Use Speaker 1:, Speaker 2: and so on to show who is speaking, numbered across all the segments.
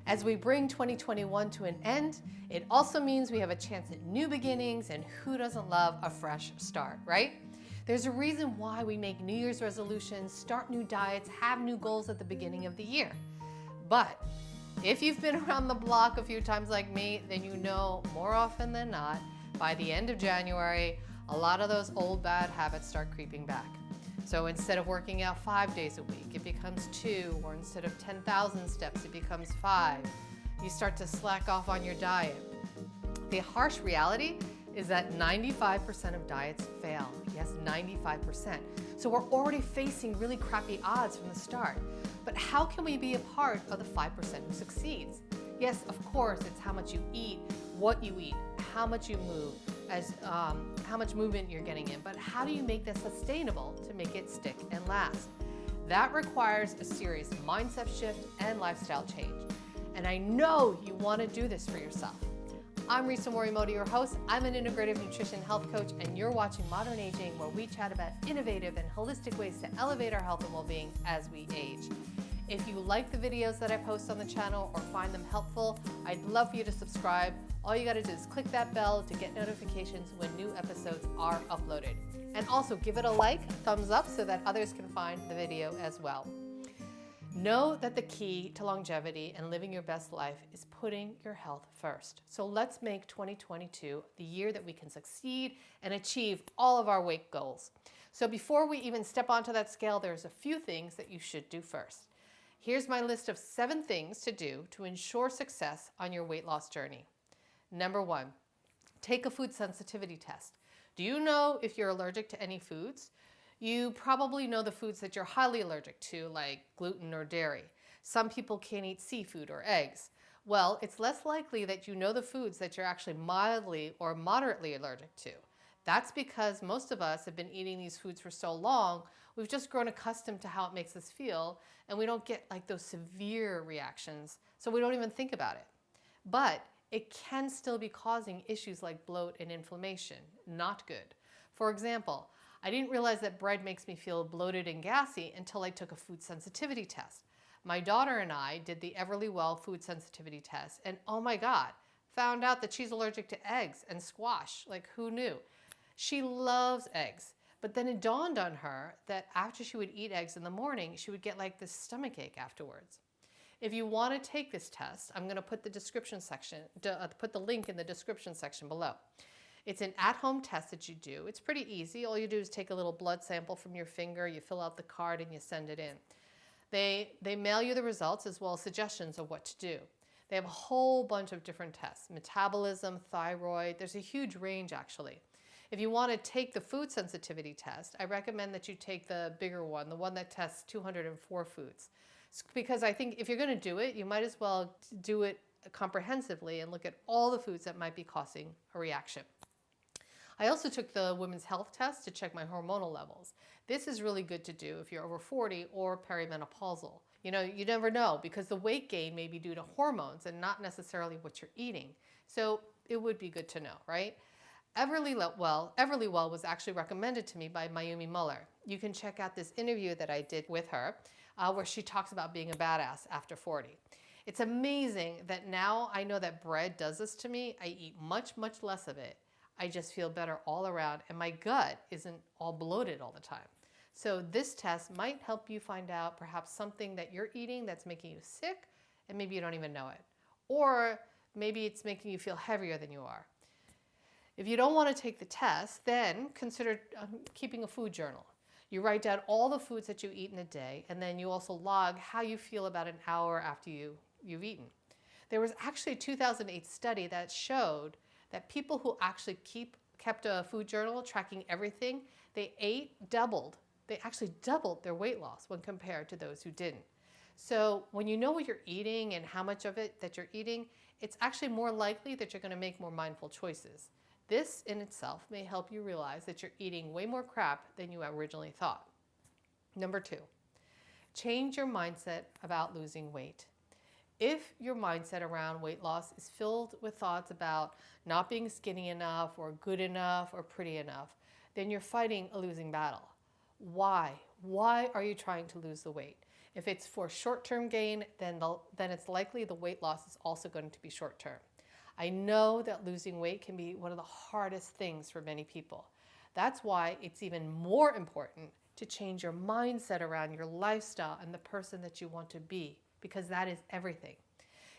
Speaker 1: As we bring 2021 to an end, it also means we have a chance at new beginnings, and who doesn't love a fresh start, right? There's a reason why we make New Year's resolutions, start new diets, have new goals at the beginning of the year. But if you've been around the block a few times like me, then you know more often than not, by the end of January, a lot of those old bad habits start creeping back. So instead of working out 5 days a week, it becomes 2, or instead of 10,000 steps, it becomes 5. You start to slack off on your diet. The harsh reality is that 95% of diets fail. Yes, 95%. So we're already facing really crappy odds from the start. But how can we be a part of the 5% who succeeds? Yes, of course, it's how much you eat, what you eat, how much you move, how much movement you're getting in, but how do you make that sustainable to make it stick and last? That requires a serious mindset shift and lifestyle change. And I know you want to do this for yourself. I'm Risa Morimoto, your host. I'm an integrative nutrition health coach, and you're watching Modern Aging, where we chat about innovative and holistic ways to elevate our health and well-being as we age. If you like the videos that I post on the channel or find them helpful, I'd love for you to subscribe. All you gotta do is click that bell to get notifications when new episodes are uploaded. And also give it a like, thumbs up, so that others can find the video as well. Know that the key to longevity and living your best life is putting your health first. So let's make 2022 the year that we can succeed and achieve all of our weight goals. So before we even step onto that scale, there's a few things that you should do first. Here's my list of 7 things to do to ensure success on your weight loss journey. Number 1, take a food sensitivity test. Do you know if you're allergic to any foods? You probably know the foods that you're highly allergic to, like gluten or dairy. Some people can't eat seafood or eggs. Well, it's less likely that you know the foods that you're actually mildly or moderately allergic to. That's because most of us have been eating these foods for so long, we've just grown accustomed to how it makes us feel, and we don't get like those severe reactions, so we don't even think about it. But it can still be causing issues like bloat and inflammation. Not good. For example, I didn't realize that bread makes me feel bloated and gassy until I took a food sensitivity test. My daughter and I did the Everlywell food sensitivity test, and oh my God, found out that she's allergic to eggs and squash. Like, who knew? She loves eggs, but then it dawned on her that after she would eat eggs in the morning, she would get like this stomach ache afterwards. If you want to take this test, I'm going to put the link in the description section below. It's an at-home test that you do. It's pretty easy. All you do is take a little blood sample from your finger, you fill out the card, and you send it in. They mail you the results as well as suggestions of what to do. They have a whole bunch of different tests: metabolism, thyroid. There's a huge range, actually. If you want to take the food sensitivity test, I recommend that you take the bigger one, the one that tests 204 foods. Because I think if you're going to do it, you might as well do it comprehensively and look at all the foods that might be causing a reaction. I also took the women's health test to check my hormonal levels. This is really good to do if you're over 40 or perimenopausal. You know, you never know, because the weight gain may be due to hormones and not necessarily what you're eating. So it would be good to know, right? Everlywell was actually recommended to me by Mayumi Muller. You can check out this interview that I did with her, where she talks about being a badass after 40. It's amazing that now I know that bread does this to me. I eat much, much less of it. I just feel better all around, and my gut isn't all bloated all the time. So this test might help you find out perhaps something that you're eating that's making you sick, and maybe you don't even know it. Or maybe it's making you feel heavier than you are. If you don't want to take the test, then consider keeping a food journal. You write down all the foods that you eat in a day, and then you also log how you feel about an hour after you've eaten. There was actually a 2008 study that showed that people who actually kept a food journal tracking everything they ate doubled. They actually doubled their weight loss when compared to those who didn't. So when you know what you're eating and how much of it that you're eating, it's actually more likely that you're going to make more mindful choices. This in itself may help you realize that you're eating way more crap than you originally thought. Number 2, change your mindset about losing weight. If your mindset around weight loss is filled with thoughts about not being skinny enough or good enough or pretty enough, then you're fighting a losing battle. Why? Why are you trying to lose the weight? If it's for short-term gain, then it's likely the weight loss is also going to be short-term. I know that losing weight can be one of the hardest things for many people. That's why it's even more important to change your mindset around your lifestyle and the person that you want to be, because that is everything.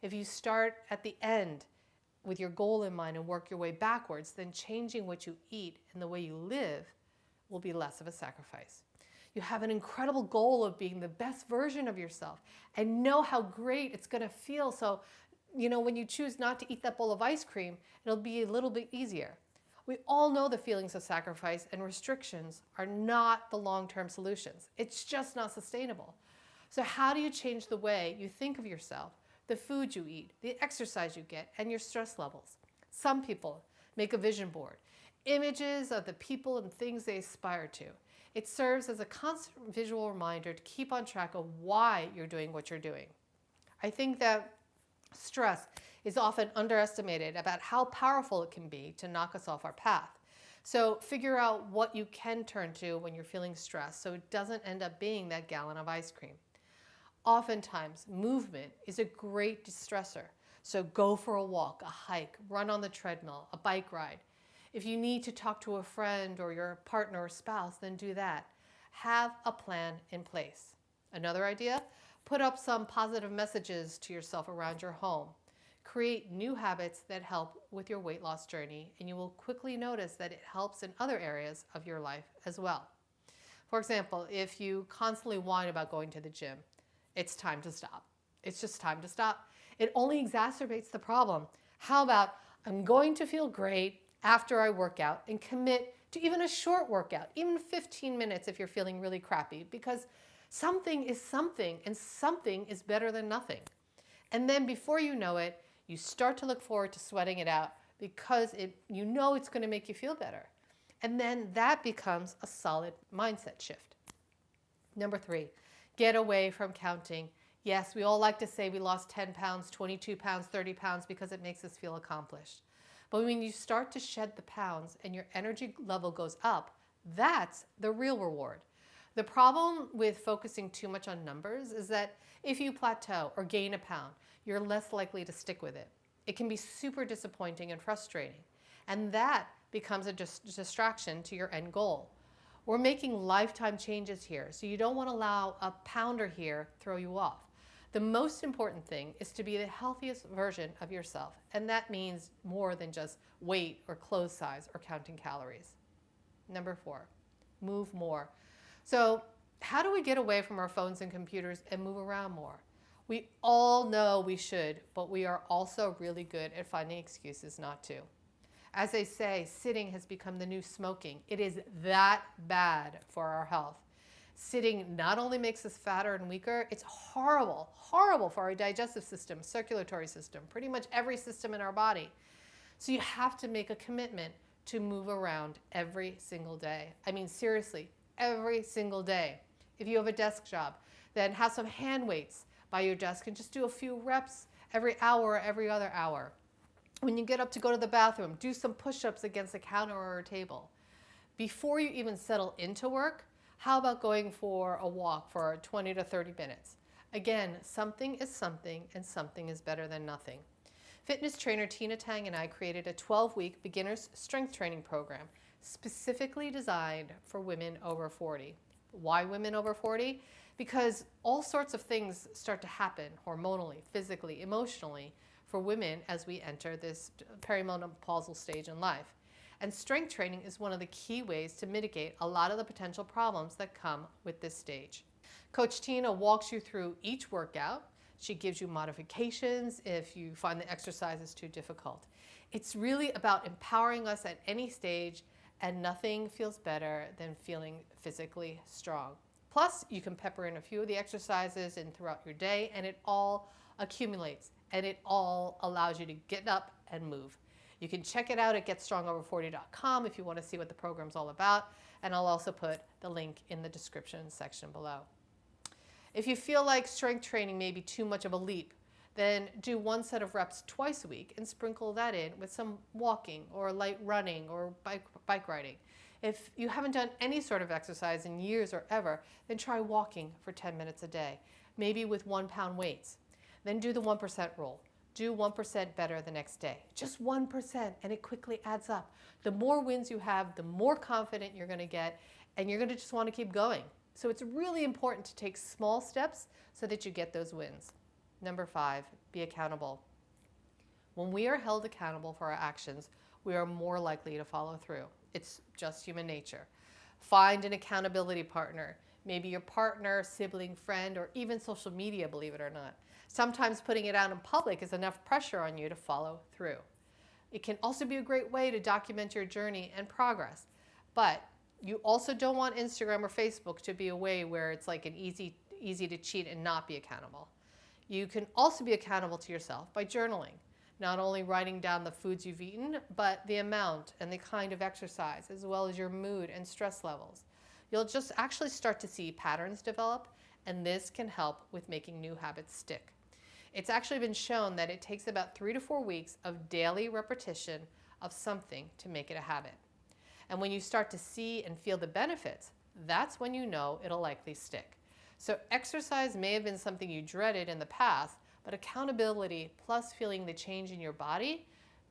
Speaker 1: If you start at the end with your goal in mind and work your way backwards, then changing what you eat and the way you live will be less of a sacrifice. You have an incredible goal of being the best version of yourself and know how great it's going to feel. So, when you choose not to eat that bowl of ice cream, it'll be a little bit easier. We all know the feelings of sacrifice and restrictions are not the long-term solutions. It's just not sustainable. So how do you change the way you think of yourself, the food you eat, the exercise you get, and your stress levels? Some people make a vision board, images of the people and things they aspire to. It serves as a constant visual reminder to keep on track of why you're doing what you're doing. I think that stress is often underestimated about how powerful it can be to knock us off our path. So figure out what you can turn to when you're feeling stressed so it doesn't end up being that gallon of ice cream. Oftentimes, movement is a great distressor. So go for a walk, a hike, run on the treadmill, a bike ride. If you need to talk to a friend or your partner or spouse, then do that. Have a plan in place. Another idea? Put up some positive messages to yourself around your home. Create new habits that help with your weight loss journey, and you will quickly notice that it helps in other areas of your life as well. For example, if you constantly whine about going to the gym, it's time to stop. It's just time to stop. It only exacerbates the problem. How about, I'm going to feel great after I work out, and commit to even a short workout, even 15 minutes if you're feeling really crappy, because something is something, and something is better than nothing. And then before you know it, you start to look forward to sweating it out because you know it's going to make you feel better. And then that becomes a solid mindset shift. Number 3, get away from counting. Yes, we all like to say we lost 10 pounds, 22 pounds, 30 pounds because it makes us feel accomplished. But when you start to shed the pounds and your energy level goes up, that's the real reward. The problem with focusing too much on numbers is that if you plateau or gain a pound, you're less likely to stick with it. It can be super disappointing and frustrating. And that becomes a distraction to your end goal. We're making lifetime changes here, so you don't want to allow a pounder here throw you off. The most important thing is to be the healthiest version of yourself, and that means more than just weight or clothes size or counting calories. Number 4, move more. So how do we get away from our phones and computers and move around more? We all know we should, but we are also really good at finding excuses not to. As they say, sitting has become the new smoking. It is that bad for our health. Sitting not only makes us fatter and weaker, it's horrible for our digestive system, circulatory system, pretty much every system in our body. So you have to make a commitment to move around every single day. I mean, seriously, every single day. If you have a desk job, then have some hand weights by your desk and just do a few reps every hour or every other hour. When you get up to go to the bathroom, do some push-ups against a counter or a table. Before you even settle into work, how about going for a walk for 20 to 30 minutes? Again, something is something, and something is better than nothing. Fitness trainer Tina Tang and I created a 12-week beginner's strength training program specifically designed for women over 40. Why women over 40? Because all sorts of things start to happen hormonally, physically, emotionally for women as we enter this perimenopausal stage in life. And strength training is one of the key ways to mitigate a lot of the potential problems that come with this stage. Coach Tina walks you through each workout. She gives you modifications if you find the exercises too difficult. It's really about empowering us at any stage, and nothing feels better than feeling physically strong. Plus, you can pepper in a few of the exercises in throughout your day, and it all accumulates, and it all allows you to get up and move. You can check it out at getstrongover40.com if you want to see what the program's all about, and I'll also put the link in the description section below. If you feel like strength training may be too much of a leap, then do one set of reps twice a week and sprinkle that in with some walking or light running or bike riding. If you haven't done any sort of exercise in years or ever, then try walking for 10 minutes a day. maybe with 1 pound weights. Then do the 1% rule. Do 1% better the next day. Just 1%, and it quickly adds up. The more wins you have, the more confident you're going to get, and you're going to just want to keep going. So it's really important to take small steps so that you get those wins. Number 5, be accountable. When we are held accountable for our actions, we are more likely to follow through. It's just human nature. Find an accountability partner, maybe your partner, sibling, friend, or even social media, believe it or not. Sometimes putting it out in public is enough pressure on you to follow through. It can also be a great way to document your journey and progress, but you also don't want Instagram or Facebook to be a way where it's like an easy to cheat and not be accountable. You can also be accountable to yourself by journaling, not only writing down the foods you've eaten, but the amount and the kind of exercise, as well as your mood and stress levels. You'll just actually start to see patterns develop, and this can help with making new habits stick. It's actually been shown that it takes about 3 to 4 weeks of daily repetition of something to make it a habit. And when you start to see and feel the benefits, that's when you know it'll likely stick. So exercise may have been something you dreaded in the past, but accountability plus feeling the change in your body,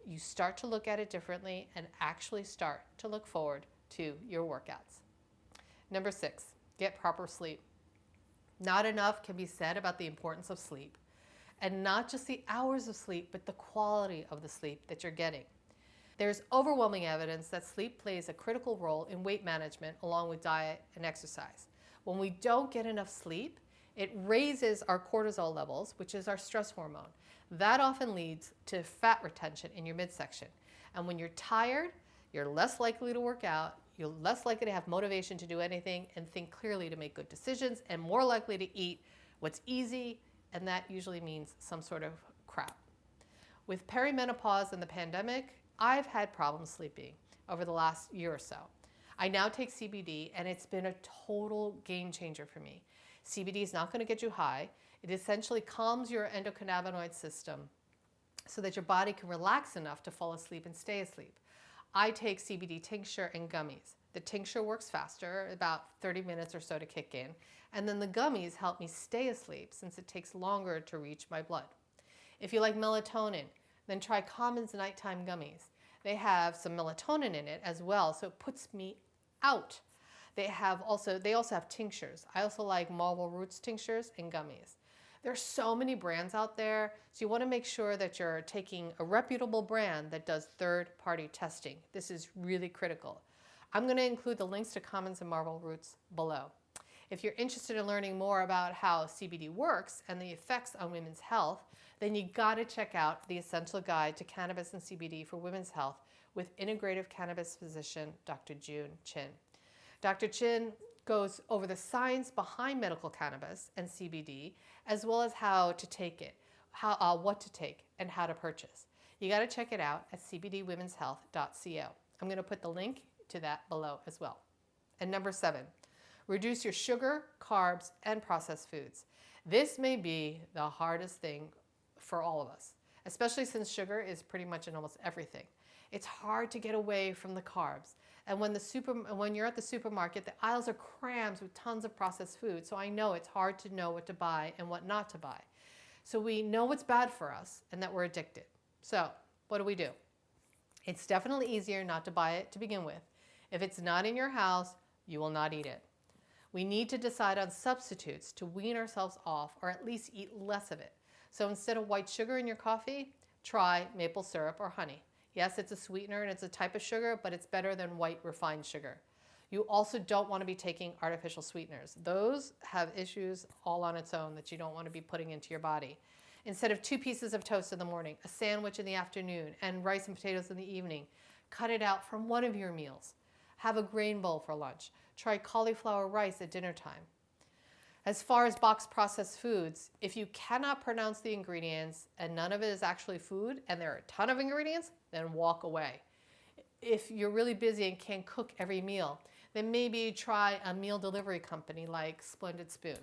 Speaker 1: you start to look at it differently and actually start to look forward to your workouts. Number 6, get proper sleep. Not enough can be said about the importance of sleep. And not just the hours of sleep, but the quality of the sleep that you're getting. There's overwhelming evidence that sleep plays a critical role in weight management along with diet and exercise. When we don't get enough sleep, it raises our cortisol levels, which is our stress hormone. That often leads to fat retention in your midsection. And when you're tired, you're less likely to work out, you're less likely to have motivation to do anything and think clearly to make good decisions, and more likely to eat what's easy, and that usually means some sort of crap. With perimenopause and the pandemic, I've had problems sleeping over the last year or so. I now take CBD, and it's been a total game changer for me. CBD is not going to get you high. It essentially calms your endocannabinoid system so that your body can relax enough to fall asleep and stay asleep. I take CBD tincture and gummies. The tincture works faster, about 30 minutes or so to kick in, and then the gummies help me stay asleep since it takes longer to reach my blood. If you like melatonin, then try Common's nighttime gummies. They have some melatonin in it as well, so it puts me out. They also have tinctures. I also like Marble Roots tinctures and gummies. There's so many brands out there, so you want to make sure that you're taking a reputable brand that does third-party testing. This is really critical. I'm going to include the links to Commons and Marble Roots below. If you're interested in learning more about how CBD works and the effects on women's health, then you got to check out the Essential Guide to Cannabis and CBD for Women's Health with integrative cannabis physician Dr. June Chin. Dr. Chin goes over the science behind medical cannabis and CBD, as well as how to take it, what to take, and how to purchase. You got to check it out at cbdwomenshealth.co. I'm going to put the link to that below as well. And number 7, reduce your sugar, carbs, and processed foods. This may be the hardest thing for all of us, especially since sugar is pretty much in almost everything. It's hard to get away from the carbs. And when you're at the supermarket, the aisles are crammed with tons of processed food. So I know it's hard to know what to buy and what not to buy. So we know what's bad for us and that we're addicted. So what do? It's definitely easier not to buy it to begin with. If it's not in your house, you will not eat it. We need to decide on substitutes to wean ourselves off or at least eat less of it. So instead of white sugar in your coffee, try maple syrup or honey. Yes, it's a sweetener and it's a type of sugar, but it's better than white refined sugar. You also don't want to be taking artificial sweeteners. Those have issues all on its own that you don't want to be putting into your body. Instead of 2 pieces of toast in the morning, a sandwich in the afternoon, and rice and potatoes in the evening, cut it out from one of your meals. Have a grain bowl for lunch. Try cauliflower rice at dinner time. As far as boxed processed foods, if you cannot pronounce the ingredients and none of it is actually food and there are a ton of ingredients, then walk away. If you're really busy and can't cook every meal, then maybe try a meal delivery company like Splendid Spoon.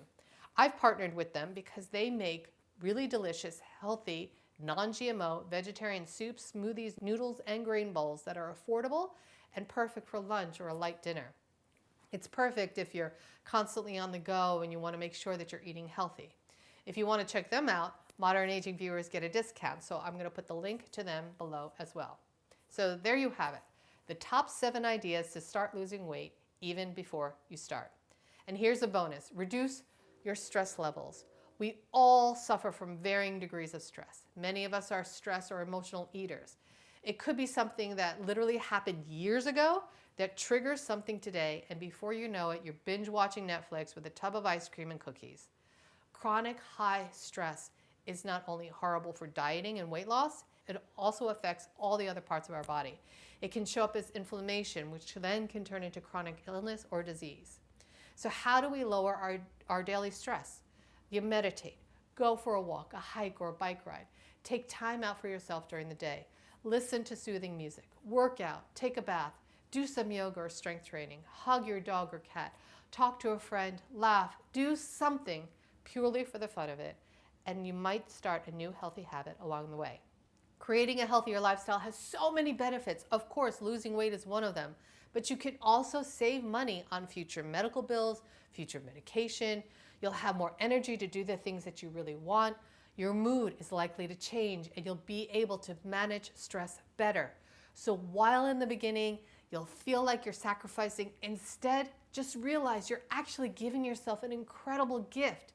Speaker 1: I've partnered with them because they make really delicious, healthy, non-GMO vegetarian soups, smoothies, noodles, and grain bowls that are affordable and perfect for lunch or a light dinner. It's perfect if you're constantly on the go and you want to make sure that you're eating healthy. If you want to check them out, Modern Aging viewers get a discount, so I'm going to put the link to them below as well. So there you have it, the top 7 ideas to start losing weight even before you start. And here's a bonus, reduce your stress levels. We all suffer from varying degrees of stress. Many of us are stress or emotional eaters. It could be something that literally happened years ago that triggers something today, and before you know it, you're binge watching Netflix with a tub of ice cream and cookies. Chronic high stress is not only horrible for dieting and weight loss, it also affects all the other parts of our body. It can show up as inflammation, which then can turn into chronic illness or disease. So how do we lower our daily stress? You meditate, go for a walk, a hike, or a bike ride. Take time out for yourself during the day. Listen to soothing music, work out, take a bath, do some yoga or strength training, hug your dog or cat, talk to a friend, laugh, do something purely for the fun of it, and you might start a new healthy habit along the way. Creating a healthier lifestyle has so many benefits. Of course, losing weight is one of them, but you can also save money on future medical bills, future medication. You'll have more energy to do the things that you really want. Your mood is likely to change, and you'll be able to manage stress better. So while in the beginning, you'll feel like you're sacrificing, instead, just realize you're actually giving yourself an incredible gift.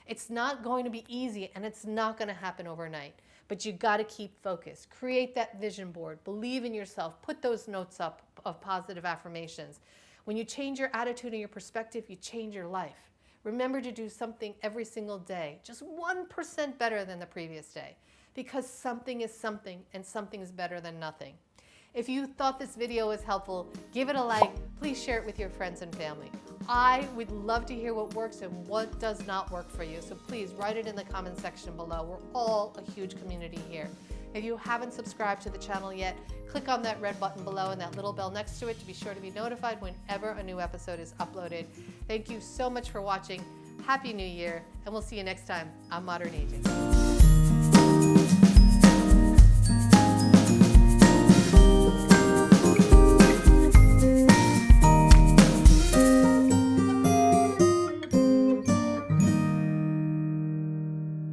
Speaker 1: It's not going to be easy, and it's not going to happen overnight, but you got to keep focused. Create that vision board, believe in yourself, put those notes up of positive affirmations. When you change your attitude and your perspective, you change your life. Remember to do something every single day, just 1% better than the previous day, because something is something, and something is better than nothing. If you thought this video was helpful, give it a like. Please share it with your friends and family. I would love to hear what works and what does not work for you, so please write it in the comment section below. We're all a huge community here. If you haven't subscribed to the channel yet, click on that red button below and that little bell next to it to be sure to be notified whenever a new episode is uploaded. Thank you so much for watching. Happy New Year, and we'll see you next time on Modern Aging.